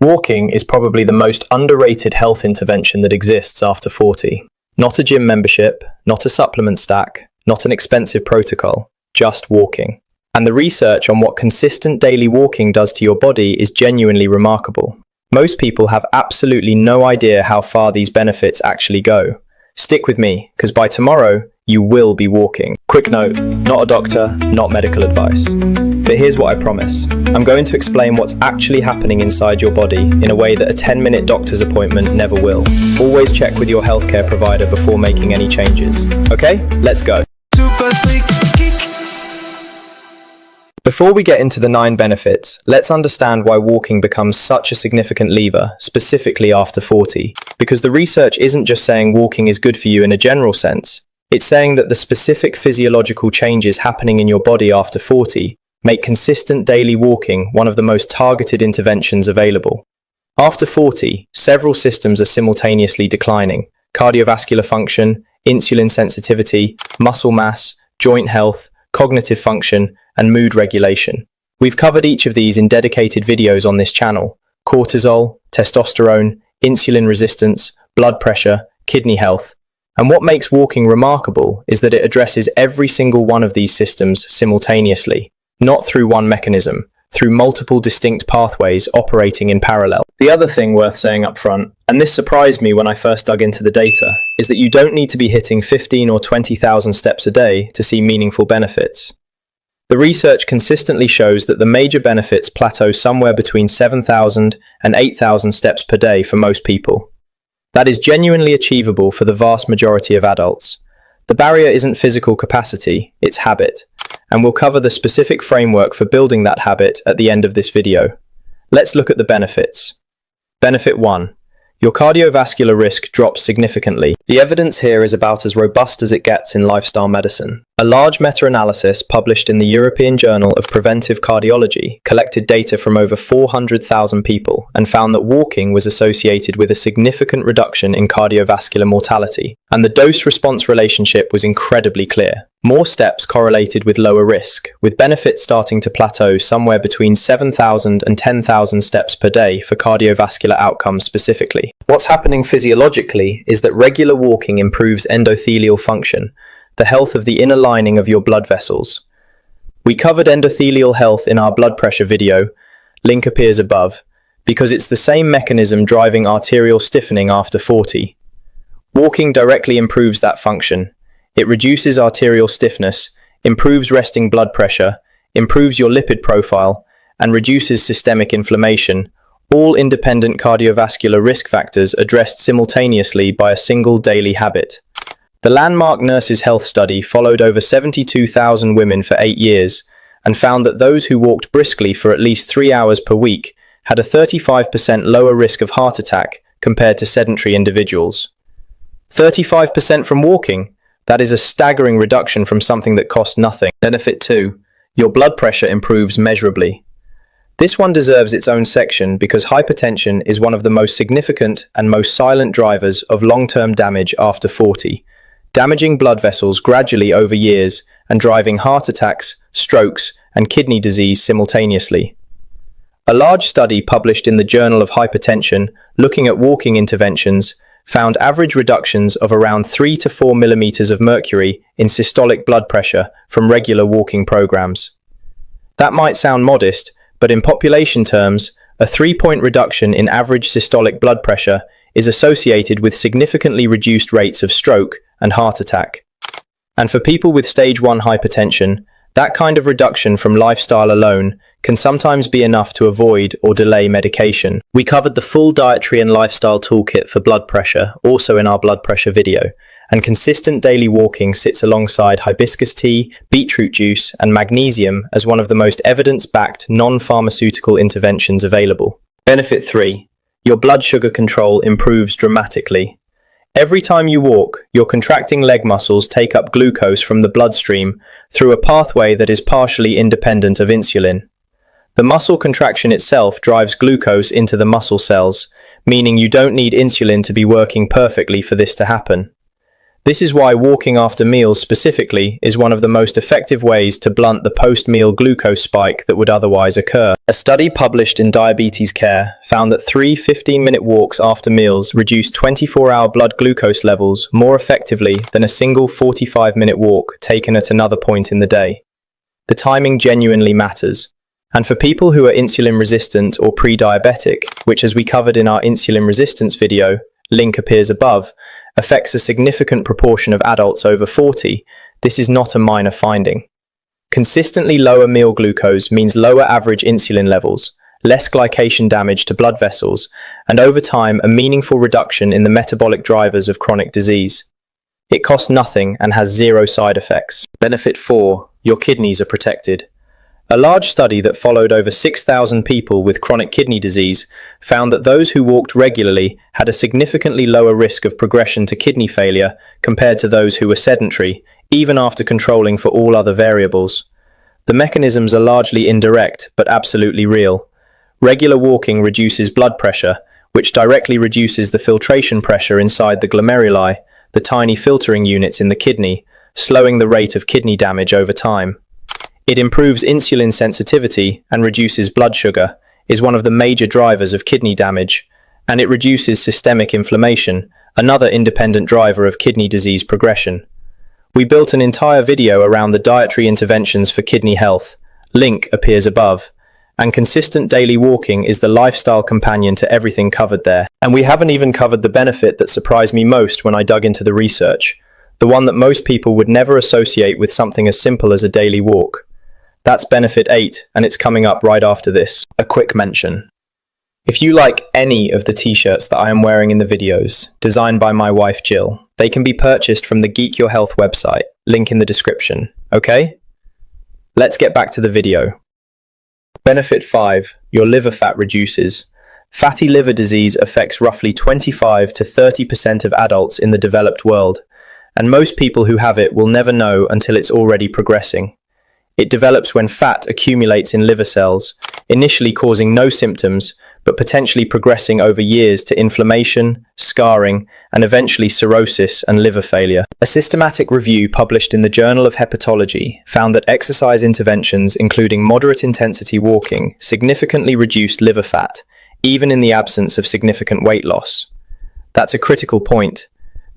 Walking is probably the most underrated health intervention that exists after 40. Not a gym membership, not a supplement stack, not an expensive protocol, just walking. And the research on what consistent daily walking does to your body is genuinely remarkable. Most people have absolutely no idea how far these benefits actually go. Stick with me, because by tomorrow, you will be walking. Quick note, not a doctor, not medical advice. But here's what I promise. I'm going to explain what's actually happening inside your body in a way that a 10-minute doctor's appointment never will. Always check with your healthcare provider before making any changes. Okay, let's go. Before we get into the 9 benefits, let's understand why walking becomes such a significant lever, specifically after 40. Because the research isn't just saying walking is good for you in a general sense. It's saying that the specific physiological changes happening in your body after 40 make consistent daily walking one of the most targeted interventions available. After 40, several systems are simultaneously declining: cardiovascular function, insulin sensitivity, muscle mass, joint health, cognitive function, and mood regulation. We've covered each of these in dedicated videos on this channel: cortisol, testosterone, insulin resistance, blood pressure, kidney health. And what makes walking remarkable is that it addresses every single one of these systems simultaneously, not through one mechanism, through multiple distinct pathways operating in parallel. The other thing worth saying up front, and this surprised me when I first dug into the data, is that you don't need to be hitting 15 or 20,000 steps a day to see meaningful benefits. The research consistently shows that the major benefits plateau somewhere between 7,000 and 8,000 steps per day for most people. That is genuinely achievable for the vast majority of adults. The barrier isn't physical capacity, it's habit, and we'll cover the specific framework for building that habit at the end of this video. Let's look at the benefits. Benefit 1. Your cardiovascular risk drops significantly. The evidence here is about as robust as it gets in lifestyle medicine. A large meta-analysis published in the European Journal of Preventive Cardiology collected data from over 400,000 people and found that walking was associated with a significant reduction in cardiovascular mortality, and the dose-response relationship was incredibly clear. More steps correlated with lower risk, with benefits starting to plateau somewhere between 7,000 and 10,000 steps per day for cardiovascular outcomes specifically. What's happening physiologically is that regular walking improves endothelial function, the health of the inner lining of your blood vessels. We covered endothelial health in our blood pressure video, link appears above, because it's the same mechanism driving arterial stiffening after 40. Walking directly improves that function. It reduces arterial stiffness, improves resting blood pressure, improves your lipid profile, and reduces systemic inflammation, all independent cardiovascular risk factors addressed simultaneously by a single daily habit. The landmark Nurses' Health study followed over 72,000 women for 8 years and found that those who walked briskly for at least 3 hours per week had a 35% lower risk of heart attack compared to sedentary individuals. 35% from walking? That is a staggering reduction from something that cost nothing. Benefit 2. Your blood pressure improves measurably. This one deserves its own section because hypertension is one of the most significant and most silent drivers of long-term damage after 40, damaging blood vessels gradually over years and driving heart attacks, strokes, and kidney disease simultaneously. A large study published in the Journal of Hypertension looking at walking interventions found average reductions of around 3 to 4 millimeters of mercury in systolic blood pressure from regular walking programs. That might sound modest, but in population terms, a 3-point reduction in average systolic blood pressure is associated with significantly reduced rates of stroke and heart attack. And for people with stage 1 hypertension, that kind of reduction from lifestyle alone can sometimes be enough to avoid or delay medication. We covered the full dietary and lifestyle toolkit for blood pressure, also in our blood pressure video, and consistent daily walking sits alongside hibiscus tea, beetroot juice, and magnesium as one of the most evidence-backed non-pharmaceutical interventions available. Benefit 3. Your blood sugar control improves dramatically. Every time you walk, your contracting leg muscles take up glucose from the bloodstream through a pathway that is partially independent of insulin. The muscle contraction itself drives glucose into the muscle cells, meaning you don't need insulin to be working perfectly for this to happen. This is why walking after meals specifically is one of the most effective ways to blunt the post-meal glucose spike that would otherwise occur. A study published in Diabetes Care found that 3 15-minute walks after meals reduced 24-hour blood glucose levels more effectively than a single 45-minute walk taken at another point in the day. The timing genuinely matters. And for people who are insulin resistant or pre-diabetic, which as we covered in our insulin resistance video, link appears above, affects a significant proportion of adults over 40, this is not a minor finding. Consistently lower meal glucose means lower average insulin levels, less glycation damage to blood vessels, and over time a meaningful reduction in the metabolic drivers of chronic disease. It costs nothing and has zero side effects. Benefit 4. Your kidneys are protected. A large study that followed over 6,000 people with chronic kidney disease found that those who walked regularly had a significantly lower risk of progression to kidney failure compared to those who were sedentary, even after controlling for all other variables. The mechanisms are largely indirect, but absolutely real. Regular walking reduces blood pressure, which directly reduces the filtration pressure inside the glomeruli, the tiny filtering units in the kidney, slowing the rate of kidney damage over time. It improves insulin sensitivity and reduces blood sugar, is one of the major drivers of kidney damage, and it reduces systemic inflammation, another independent driver of kidney disease progression. We built an entire video around the dietary interventions for kidney health. Link appears above. And consistent daily walking is the lifestyle companion to everything covered there. And we haven't even covered the benefit that surprised me most when I dug into the research, the one that most people would never associate with something as simple as a daily walk. That's benefit 8, and it's coming up right after this. A quick mention. If you like any of the t-shirts that I am wearing in the videos, designed by my wife Jill, they can be purchased from the Geek Your Health website, link in the description, okay? Let's get back to the video. Benefit 5. Your liver fat reduces. Fatty liver disease affects roughly 25 to 30% of adults in the developed world, and most people who have it will never know until it's already progressing. It develops when fat accumulates in liver cells, initially causing no symptoms, but potentially progressing over years to inflammation, scarring, and eventually cirrhosis and liver failure. A systematic review published in the Journal of Hepatology found that exercise interventions, including moderate intensity walking, significantly reduced liver fat, even in the absence of significant weight loss. That's a critical point.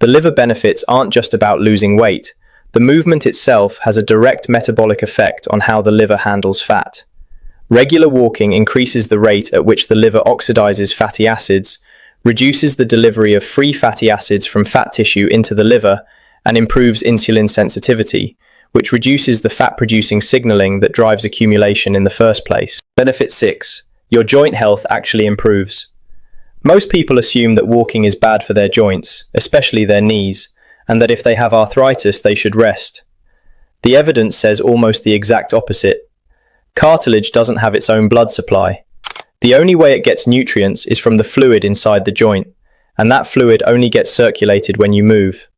The liver benefits aren't just about losing weight. The movement itself has a direct metabolic effect on how the liver handles fat. Regular walking increases the rate at which the liver oxidizes fatty acids, reduces the delivery of free fatty acids from fat tissue into the liver, and improves insulin sensitivity, which reduces the fat-producing signaling that drives accumulation in the first place. Benefit 6. Your joint health actually improves. Most people assume that walking is bad for their joints, especially their knees, and that if they have arthritis, they should rest. The evidence says almost the exact opposite. Cartilage doesn't have its own blood supply. The only way it gets nutrients is from the fluid inside the joint, and that fluid only gets circulated when you move.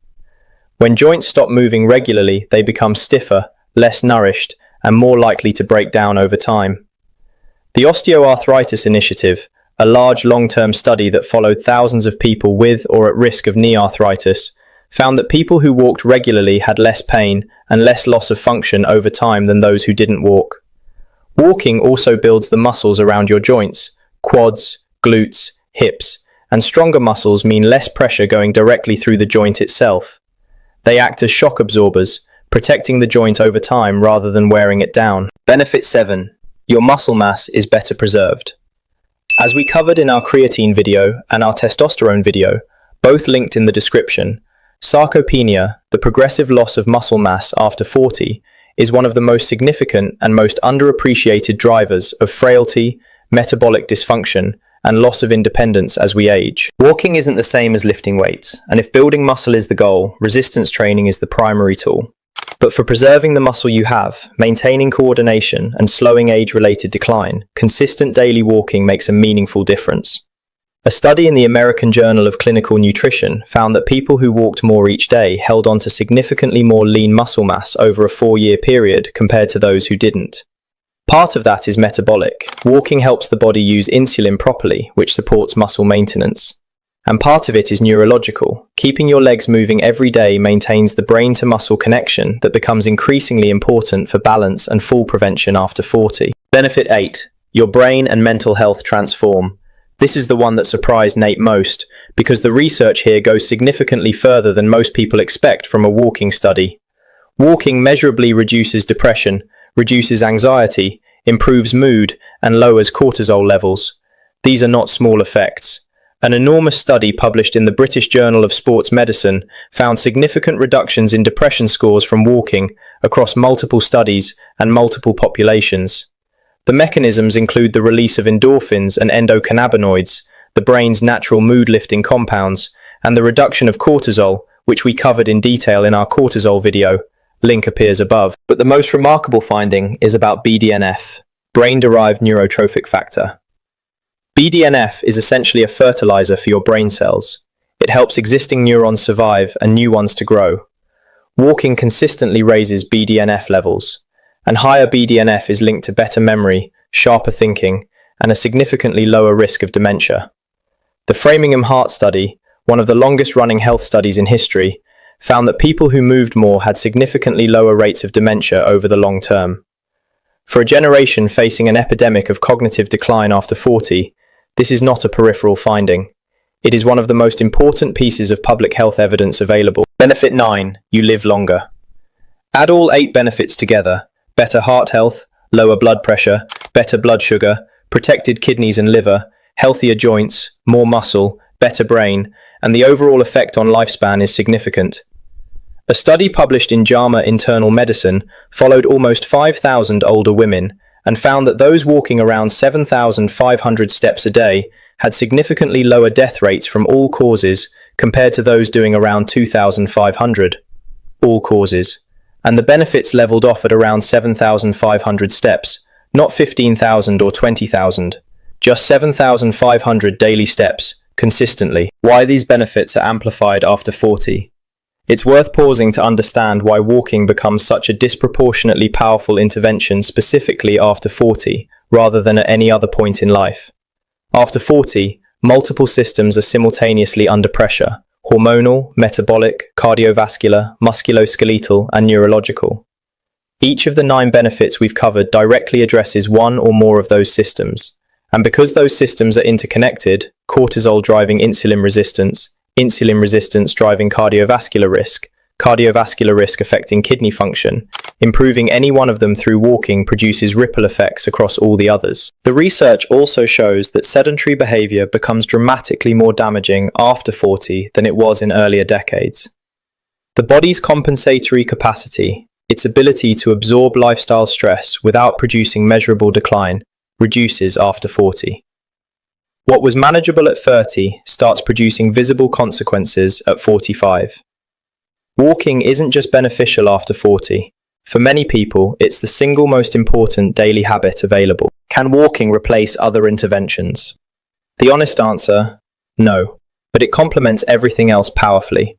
When joints stop moving regularly, they become stiffer, less nourished, and more likely to break down over time. The Osteoarthritis Initiative, a large long-term study that followed thousands of people with or at risk of knee arthritis, found that people who walked regularly had less pain and less loss of function over time than those who didn't walk. Walking also builds the muscles around your joints, quads, glutes, hips, and stronger muscles mean less pressure going directly through the joint itself. They act as shock absorbers, protecting the joint over time rather than wearing it down. Benefit 7. Your muscle mass is better preserved. As we covered in our creatine video and our testosterone video, both linked in the description, sarcopenia, the progressive loss of muscle mass after 40, is one of the most significant and most underappreciated drivers of frailty, metabolic dysfunction, and loss of independence as we age. Walking isn't the same as lifting weights, and if building muscle is the goal, resistance training is the primary tool. But for preserving the muscle you have, maintaining coordination, and slowing age-related decline, consistent daily walking makes a meaningful difference. A study in the American Journal of Clinical Nutrition found that people who walked more each day held on to significantly more lean muscle mass over a 4-year period compared to those who didn't. Part of that is metabolic. Walking helps the body use insulin properly, which supports muscle maintenance. And part of it is neurological. Keeping your legs moving every day maintains the brain-to-muscle connection that becomes increasingly important for balance and fall prevention after 40. Benefit 8. Your brain and mental health transform. This is the one that surprised Nate most, because the research here goes significantly further than most people expect from a walking study. Walking measurably reduces depression, reduces anxiety, improves mood, and lowers cortisol levels. These are not small effects. An enormous study published in the British Journal of Sports Medicine found significant reductions in depression scores from walking across multiple studies and multiple populations. The mechanisms include the release of endorphins and endocannabinoids, the brain's natural mood-lifting compounds, and the reduction of cortisol, which we covered in detail in our cortisol video. Link appears above. But the most remarkable finding is about BDNF, brain-derived neurotrophic factor. BDNF is essentially a fertilizer for your brain cells. It helps existing neurons survive and new ones to grow. Walking consistently raises BDNF levels, and higher BDNF is linked to better memory, sharper thinking, and a significantly lower risk of dementia. The Framingham Heart Study, one of the longest-running health studies in history, found that people who moved more had significantly lower rates of dementia over the long term. For a generation facing an epidemic of cognitive decline after 40, this is not a peripheral finding. It is one of the most important pieces of public health evidence available. Benefit 9. You live longer. Add all 8 benefits together: better heart health, lower blood pressure, better blood sugar, protected kidneys and liver, healthier joints, more muscle, better brain, and the overall effect on lifespan is significant. A study published in JAMA Internal Medicine followed almost 5,000 older women and found that those walking around 7,500 steps a day had significantly lower death rates from all causes compared to those doing around 2,500. All causes. And the benefits leveled off at around 7,500 steps, not 15,000 or 20,000, just 7,500 daily steps, consistently. Why these benefits are amplified after 40. It's worth pausing to understand why walking becomes such a disproportionately powerful intervention specifically after 40, rather than at any other point in life. After 40, multiple systems are simultaneously under pressure: hormonal, metabolic, cardiovascular, musculoskeletal, and neurological. Each of the 9 benefits we've covered directly addresses one or more of those systems. And because those systems are interconnected, cortisol driving insulin resistance driving cardiovascular risk affecting kidney function, improving any one of them through walking produces ripple effects across all the others. The research also shows that sedentary behavior becomes dramatically more damaging after 40 than it was in earlier decades. The body's compensatory capacity, its ability to absorb lifestyle stress without producing measurable decline, reduces after 40. What was manageable at 30 starts producing visible consequences at 45. Walking isn't just beneficial after 40. For many people, it's the single most important daily habit available. Can walking replace other interventions? The honest answer, no, but it complements everything else powerfully.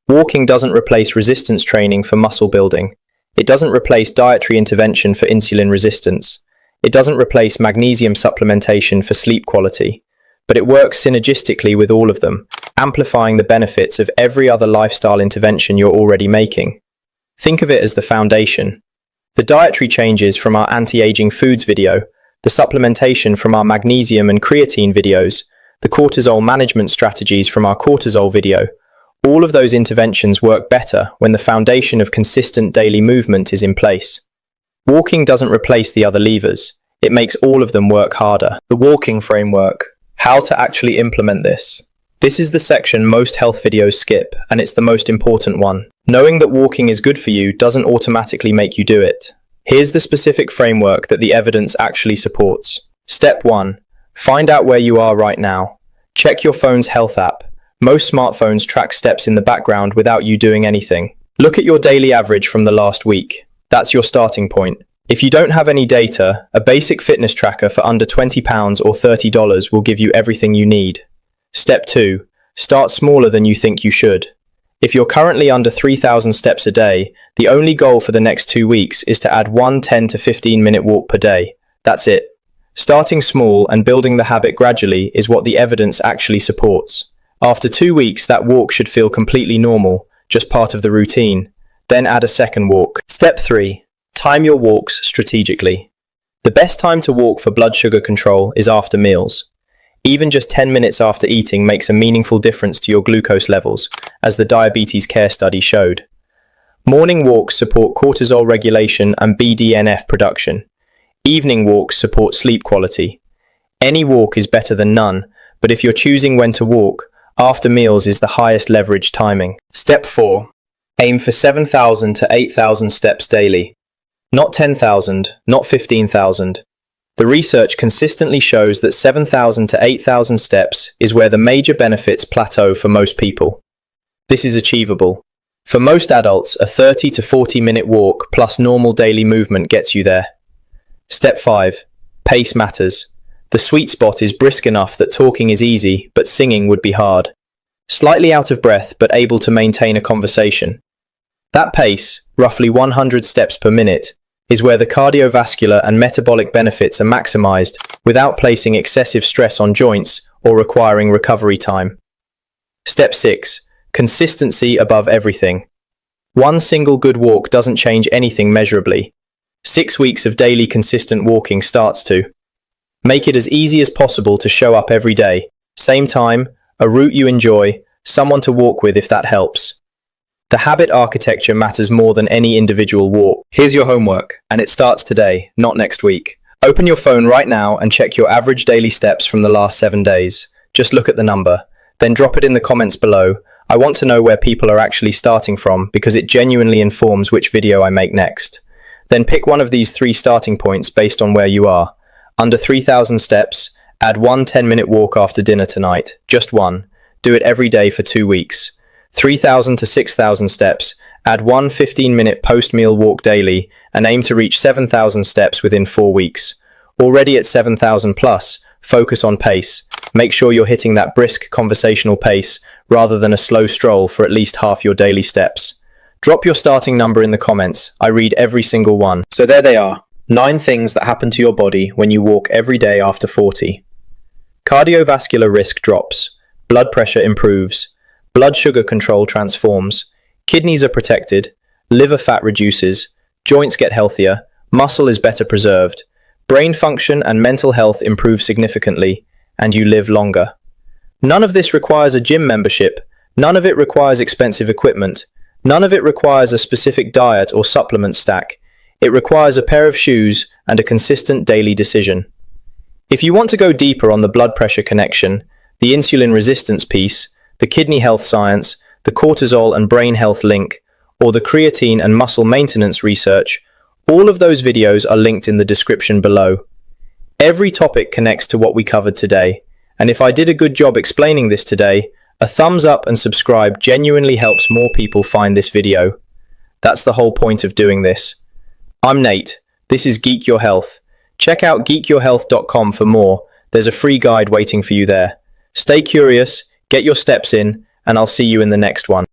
Walking doesn't replace resistance training for muscle building. It doesn't replace dietary intervention for insulin resistance. It doesn't replace magnesium supplementation for sleep quality. But it works synergistically with all of them, amplifying the benefits of every other lifestyle intervention you're already making. Think of it as the foundation. The dietary changes from our anti-aging foods video, the supplementation from our magnesium and creatine videos, the cortisol management strategies from our cortisol video, all of those interventions work better when the foundation of consistent daily movement is in place. Walking doesn't replace the other levers. It makes all of them work harder. The walking framework. How to actually implement this. This is the section most health videos skip, and it's the most important one. Knowing that walking is good for you doesn't automatically make you do it. Here's the specific framework that the evidence actually supports. Step 1. Find out where you are right now. Check your phone's health app. Most smartphones track steps in the background without you doing anything. Look at your daily average from the last week. That's your starting point. If you don't have any data, a basic fitness tracker for under £20 or $30 will give you everything you need. Step 2. Start smaller than you think you should. If you're currently under 3,000 steps a day, the only goal for the next 2 weeks is to add one 10 to 15-minute walk per day. That's it. Starting small and building the habit gradually is what the evidence actually supports. After 2 weeks, that walk should feel completely normal, just part of the routine. Then add a second walk. Step 3. Time your walks strategically. The best time to walk for blood sugar control is after meals. Even just 10 minutes after eating makes a meaningful difference to your glucose levels, as the Diabetes Care study showed. Morning walks support cortisol regulation and BDNF production. Evening walks support sleep quality. Any walk is better than none, but if you're choosing when to walk, after meals is the highest leverage timing. Step 4. Aim for 7,000 to 8,000 steps daily. Not 10,000, not 15,000. The research consistently shows that 7,000 to 8,000 steps is where the major benefits plateau for most people. This is achievable. For most adults, a 30 to 40 minute walk plus normal daily movement gets you there. Step 5. Pace matters. The sweet spot is brisk enough that talking is easy, but singing would be hard. Slightly out of breath, but able to maintain a conversation. That pace, roughly 100 steps per minute, is where the cardiovascular and metabolic benefits are maximized without placing excessive stress on joints or requiring recovery time. Step 6. Consistency above everything. One single good walk doesn't change anything measurably. 6 weeks of daily consistent walking starts to. Make it as easy as possible to show up every day. Same time, a route you enjoy, someone to walk with if that helps. The habit architecture matters more than any individual walk. Here's your homework, and it starts today, not next week. Open your phone right now and check your average daily steps from the last 7 days. Just look at the number, then drop it in the comments below. I want to know where people are actually starting from because it genuinely informs which video I make next. Then pick one of these 3 starting points based on where you are. Under 3,000 steps, add one 10-minute walk after dinner tonight. Just one. Do it every day for 2 weeks. 3,000 to 6,000 steps, add one 15-minute post-meal walk daily and aim to reach 7,000 steps within 4 weeks. Already at 7,000 plus, focus on pace. Make sure you're hitting that brisk conversational pace rather than a slow stroll for at least half your daily steps. Drop your starting number in the comments. I read every single one. So there they are. 9 things that happen to your body when you walk every day after 40. Cardiovascular risk drops. Blood pressure improves. Blood sugar control transforms. Kidneys are protected. Liver fat reduces. Joints get healthier. Muscle is better preserved. Brain function and mental health improve significantly, and you live longer. None of this requires a gym membership. None of it requires expensive equipment. None of it requires a specific diet or supplement stack. It requires a pair of shoes and a consistent daily decision. If you want to go deeper on the blood pressure connection, the insulin resistance piece, the kidney health science, the cortisol and brain health link, or the creatine and muscle maintenance research, all of those videos are linked in the description below. Every topic connects to what we covered today, and if I did a good job explaining this today, a thumbs up and subscribe genuinely helps more people find this video. That's the whole point of doing this. I'm Nate. This is Geek Your Health. Check out geekyourhealth.com for more. There's a free guide waiting for you there. Stay curious, get your steps in, and I'll see you in the next one.